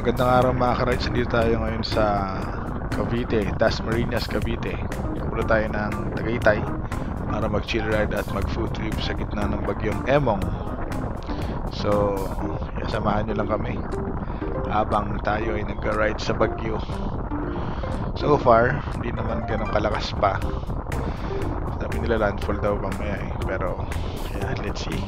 Magandang araw mga ka-rides, nandito tayo ngayon sa Cavite, Dasmariñas, Cavite. Pupunta tayo ng Tagaytay para mag-chill ride at mag-food trip sa gitna ng bagyong Emong. So, samahan nyo lang kami habang tayo ay nag-ride sa bagyo. So far, hindi naman ganun kalakas pa. Sabi nila landfall daw mamaya eh. Pero, yeah, let's see.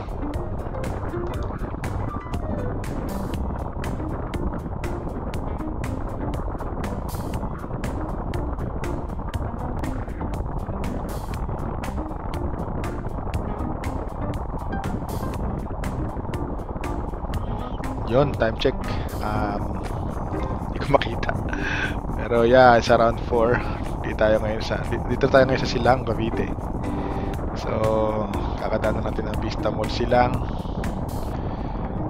Yon, time check. Hindi ko makita. Pero yeah, it's around 4. Dito tayo ngayon sa Silang, Cavite. So, kakadaan natin ang Vista Mall Silang.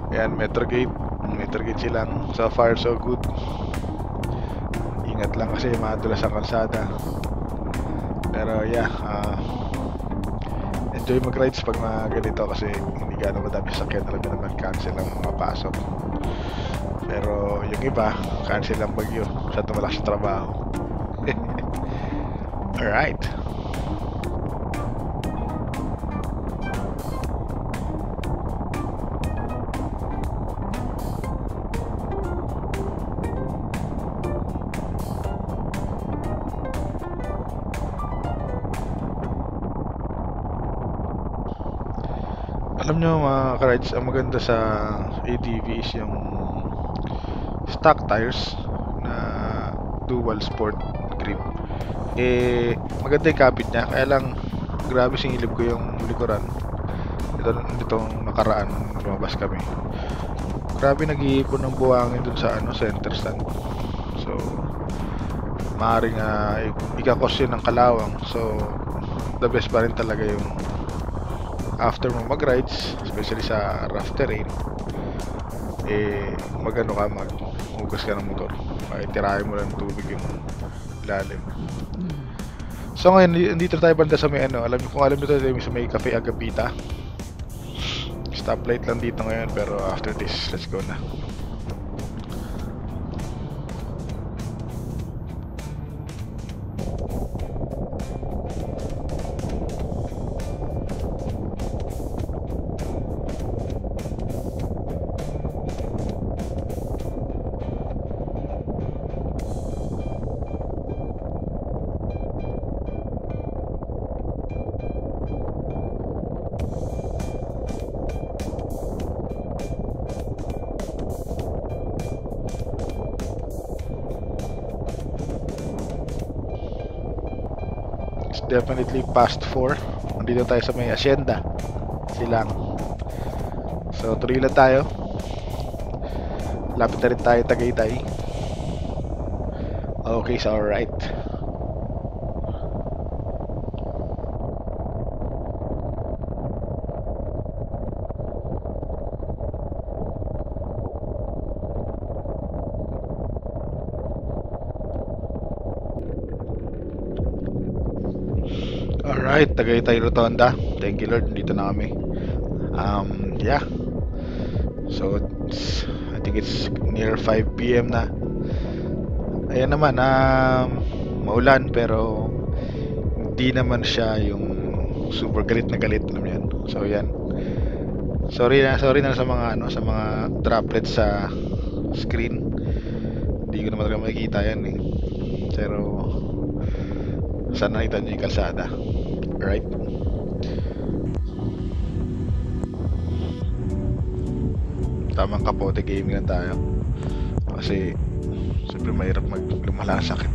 Ayan, Metro Gate Silang. So far, so good. Ingat lang kasi madulas ang kalsada. Pero yeah, enjoy mag-rides pag mga ganito kasi hindi gaano madami sakyan, alam nyo naman cancel ang mga pasok. Pero yung iba, cancel ang bagyo sa tumalakas sa trabaho. Alright. Alam nyo mga ka-rides, ang maganda sa ADV is yung stock tires na dual sport grip. Eh, maganda yung kapit niya, kaya lang grabe singilip ko yung likuran. Itong nakaraan, lumabas kami. Grabe nag-iipon ng buhangin dun sa center stand. So, maaaring ikakos yun ng kalawang. So, the best pa rin talaga yung after mo mag-rides, especially sa rough terrain, maghugas ka ng motor. Tirahin mo lang tubig yung ilalim. So ngayon, dito tayo banda sa may alam nyo tayo sa may Cafe Agapita. Stoplight lang dito ngayon, pero after this, let's go na. Definitely past 4. Nandito tayo sa may Hacienda Silang. So tuloy lang tayo. Lapit na rin tayo Tagaytay. Okay, so alright. Alright, Tagaytay Rotonda. Thank you Lord, dito na kami. Yeah. So I think it's near 5 PM na. Ayan naman, maulan pero hindi naman siya yung super galit na galit, alam yan. So yan. Sorry na sa mga sa mga droplets sa screen. Hindi ko naman talaga makikita yan eh. Pero sana nakita nyo yung kalsada. Right? Tamang kapote gaming lang tayo. Kasi siyempre mahirap lumala ang sakit.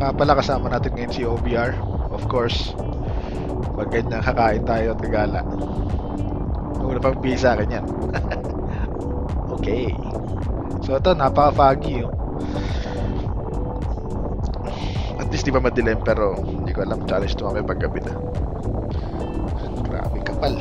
nga pala, kasama natin ngayon si OBR. Of course, pag ganyan kakain tayo at gagala. Una pang bigay sa akin yan. Okay. So ito, napaka-foggy oh. At least di pa madilim, pero hindi ko alam, challenge to kami paggabi na. Grabe kapal.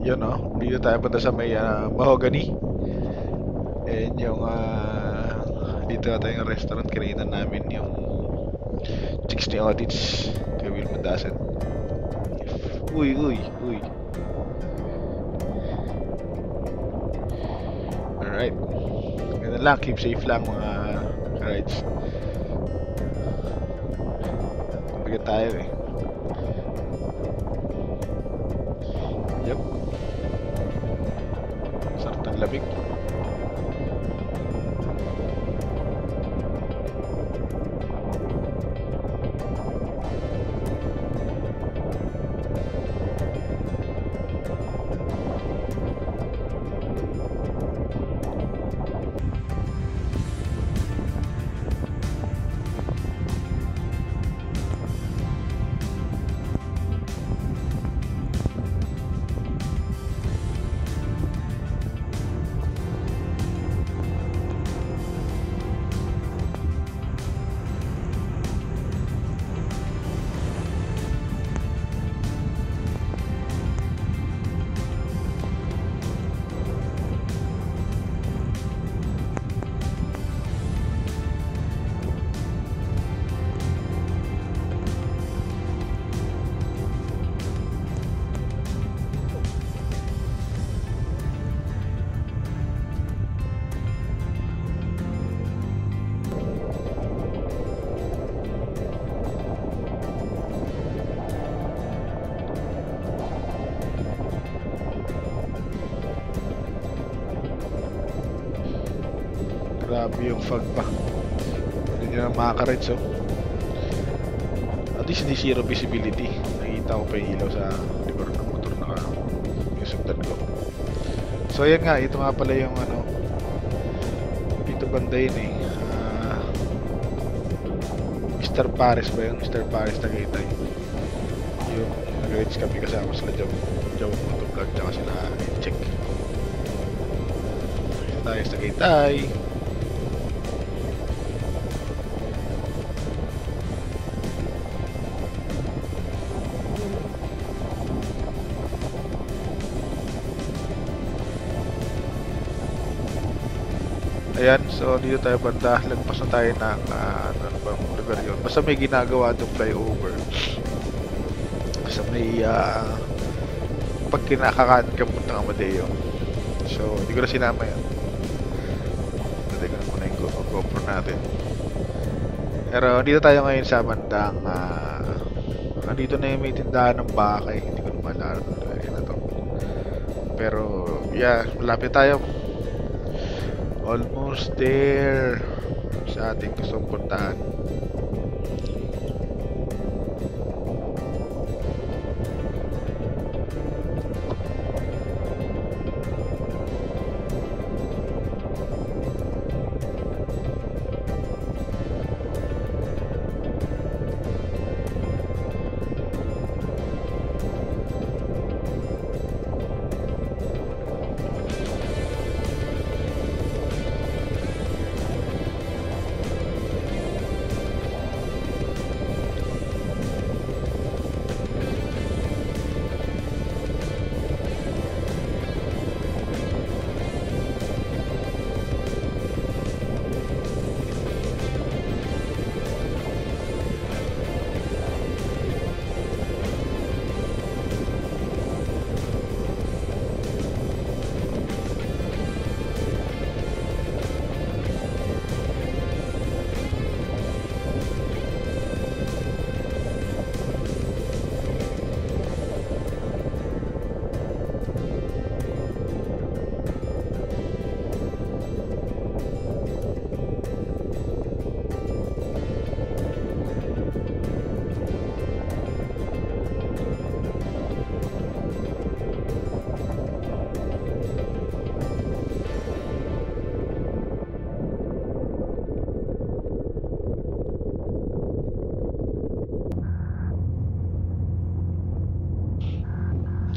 Yun oh, dito tayo punta sa may Mahogany. And yung dito tayo yung restaurant, kinainan namin yung chicks ni Audits kay Will Madasan. Uy. Alright. Ganun lang, keep safe lang mga rides. Kumbaga tayo eh. Yep. Sarap ng lamig. Grabe yung fog pa. Hindi nyo na makaka-rides, oh. At least hindi zero visibility. Nakikita ko pa yung ilaw sa likod ng motor na yung sundan ko. So ayan nga, ito nga pala yung ano, dito banda yun eh. Mr. Paris ba yun? Mr. Paris Tagaytay. Yung nag-rides kami kasama sila Jow Motovlog tsaka sila Check. Ito tayo sa Tagaytay. Ayan, so dito tayo banda. Lagpas na tayo ng ano bang lugar yun. Basta may ginagawa doon flyover. Basta may pag kinakakaan ka punta ng Amadeo. So, hindi ko na sinama yan. Natay ko na muna yung GoPro natin. Pero dito tayo ngayon sa bandang nandito na yung may tindahan ng bakay. Hindi ko na maalala na to. Pero, yeah, malapit tayo. Almost there sa ating gustong puntahan.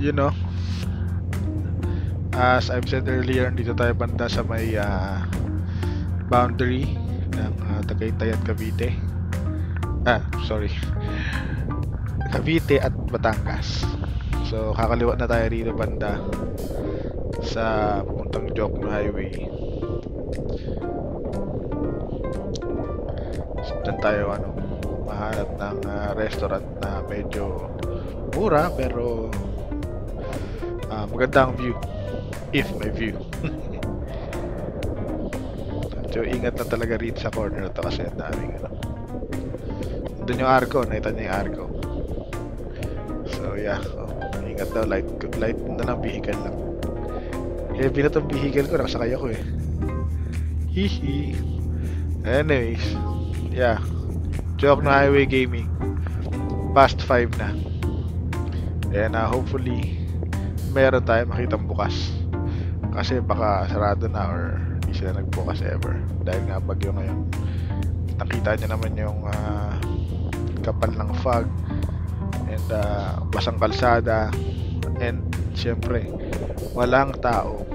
You know, as I've said earlier, dito tayo banda sa may boundary ng Tagaytay at Cavite. Sorry. Cavite at Batangas. So, kakaliwa na tayo dito banda sa puntang Jokno Highway. So, dyan tayo mahanap ng restaurant na medyo mura pero magandang view, if may view. So ingat na talaga rito sa corner na to kasi ang daming doon yung arko, nakita niyo yung arko. So yeah, ingat daw, light na lang, vehicle lang. Heavy na tong vehicle ko, nakasakay ako eh. Hihi. Anyways, yeah, Jokno Highway Gaming, past 5 na. And hopefully meron tayo makitang bukas kasi baka sarado na or hindi sila nagbukas ever dahil nga bagyo ngayon. Nakita nyo naman yung kapal ng fog and basang kalsada and syempre walang tao.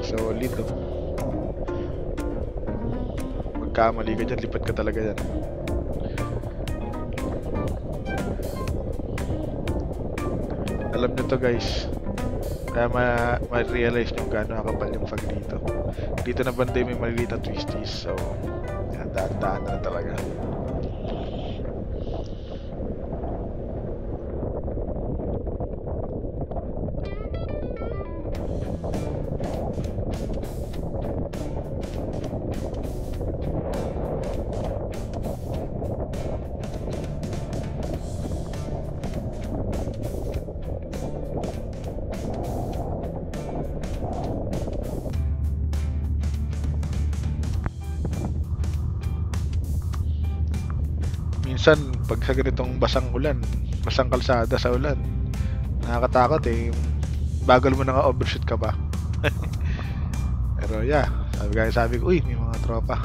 So lito magkamali ka dyan, lipat ka talaga dyan. Alam nyo to guys, kaya ma-realize nyo gano'n kapal yung fog dito. Dito na banda may maliliit na twisties, so yan, daan na talaga. minsan pag sa ganitong basang ulan, basang kalsada sa ulan, nakakatakot eh. Bagal mo na nga overshoot ka pa. Pero yeah, sabi ko, uy, may mga tropa.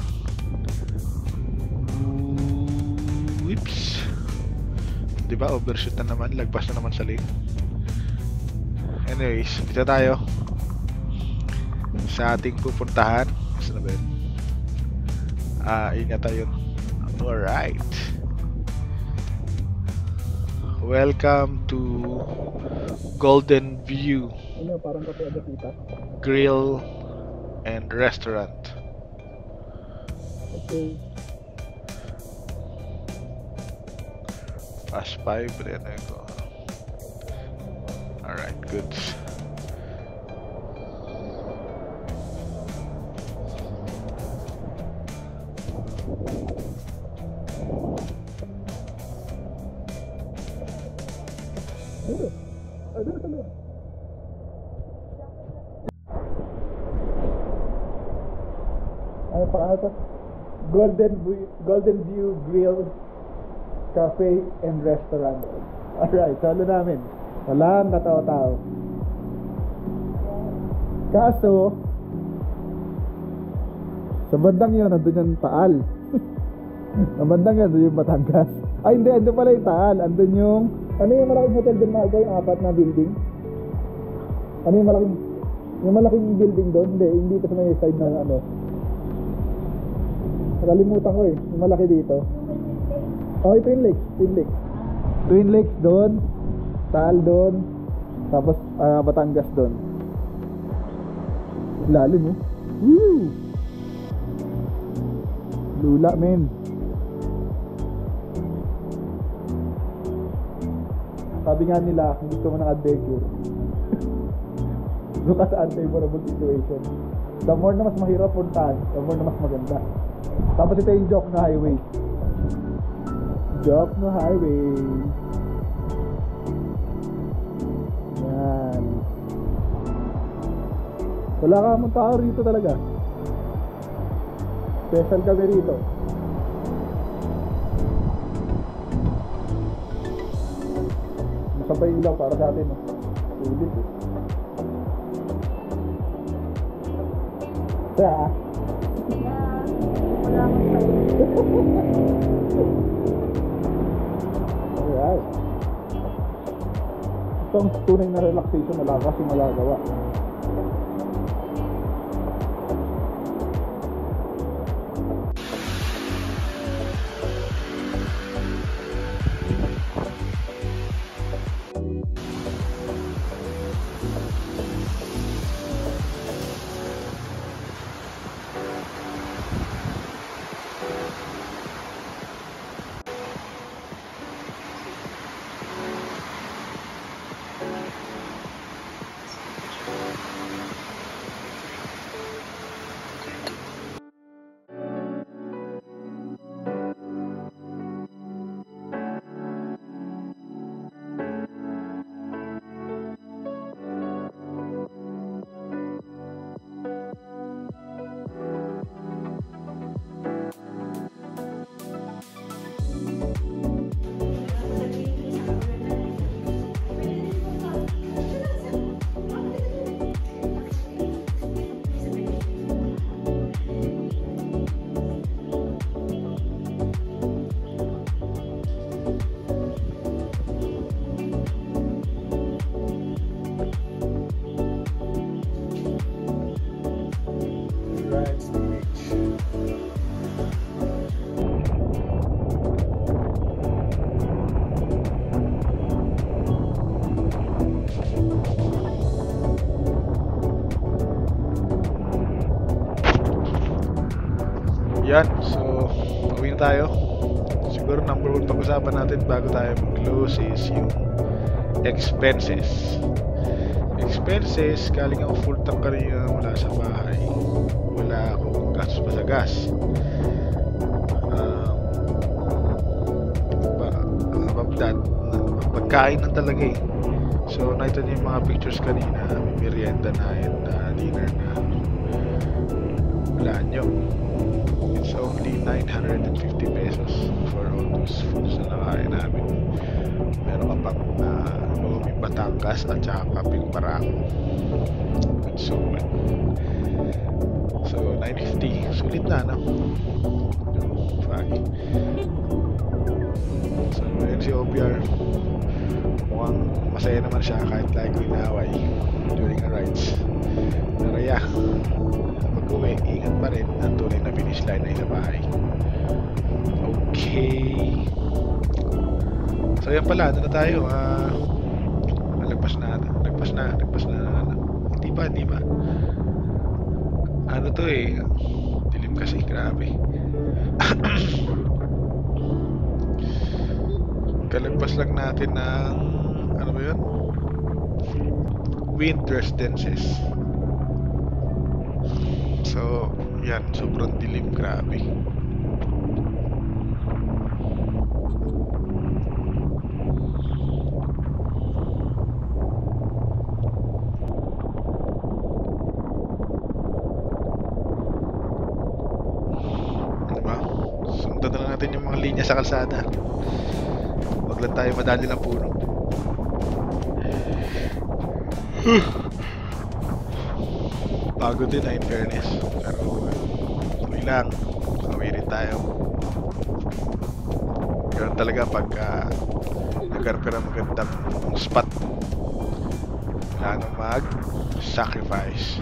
Whoops. Diba, overshoot na naman, lagpas na naman sa lane. Anyways, dito tayo sa ating pupuntahan. Saan na ba yun? Ingat tayo. Alright. Welcome to Golden View Grill and Restaurant. Okay. Fast 5 rin ito. Alright, goods. Ano pa ata? Golden View Grill Cafe and Restaurant. Alright, salo namin. Walang katao-tao. Kaso, sa bandang yun, nandun yung Taal. Sa bandang yun, nandun yung Batangas. Ay, hindi, andun pala yung Taal. Andun yung, ano yung malaking hotel doon, Maga? Yung apat na building? Ano yung malaking building doon? Hindi ito sa may side na ano. Nakalimutan ko eh, yung malaki dito. Oh, Twin Lakes. Twin Lakes doon, Taal doon, tapos Batangas doon. Lalim oh. Woo! Lula men. Sabi nga nila, hindi ko man ng adventure. Look at unfavorable situation. The more na mas mahirap puntahan, the more na mas maganda. Tapos ito yung Jokno Highway. Jokno Highway. Yan. Wala ka mong tao rito talaga. Special kami rito. Masabay ilaw para sa atin. Ulit eh. Kaya alright. Itong tunay na relaxation wala kasi malagawa. Yan, so uwi na tayo. Siguro number 1 pag-usapan natin bago tayo mag-close is yung expenses. Expenses, galing ako full tank kanina mula sa bahay. Wala akong gastos pa sa gas. Above that, pagkain na talaga eh. So nakita niyo yung mga pictures kanina, merienda na and dinner na. Wala nyo. It's only 950 pesos for all those foods na nakain namin. Meron ka pang luming Batangas at saka kaping Barako. Good so good. So 950, sulit na no? Fagi. So yun si OPR. Mukhang masaya naman siya kahit lagi ko inaaway during the rides. Pero yeah, pag-uwi, ingat pa rin ang tunay na finish line ay sa bahay. Okay. So yan pala, ano na tayo? Lagpas na. Hindi ba? Ano to eh? Dilim kasi, grabe. Kalagpas lang natin ng ano ba yun? Wind Residences. So, yan, sobrang dilim, grabe. Diba? Sundan na lang natin yung mga linya sa kalsada. Huwag lang tayo madali ng puno. Pagod din in fairness. Pero tuloy lang. Kawirin tayo. Ganun talaga pagka nagkaroon ka ng magandang spot. Wala nang mag-sacrifice.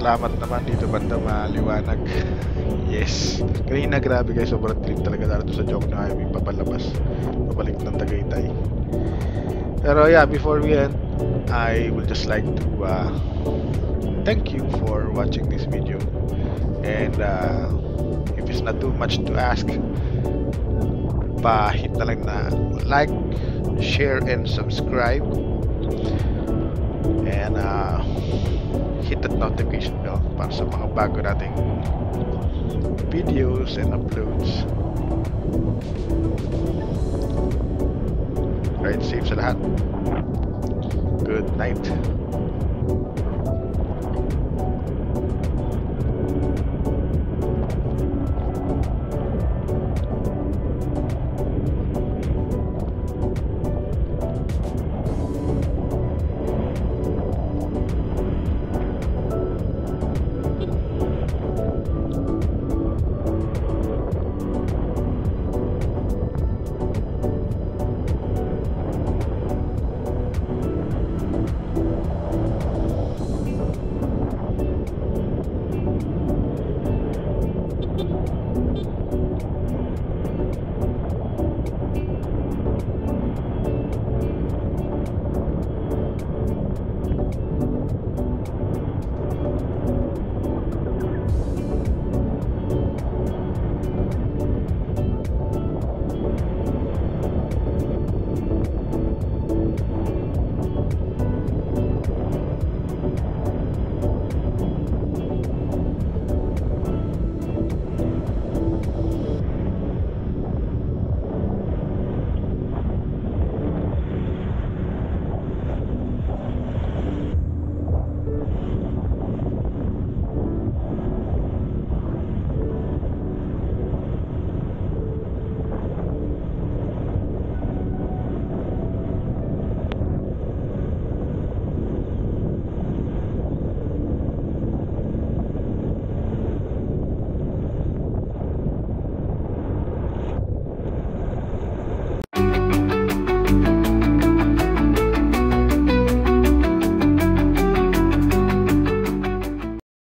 Salamat naman dito banda maliwanag. Yes. Kanina grabe guys, sobrang trip talaga dito sa Jokno Highway papalabas. Pabalik ng Tagaytay. Pero yeah, before we end, I would just like to thank you for watching this video. And if it's not too much to ask, pa-hit na lang na like, share, and subscribe. And hit that notification bell para sa mga bago nating videos and uploads. Ride safe sa lahat. Good night.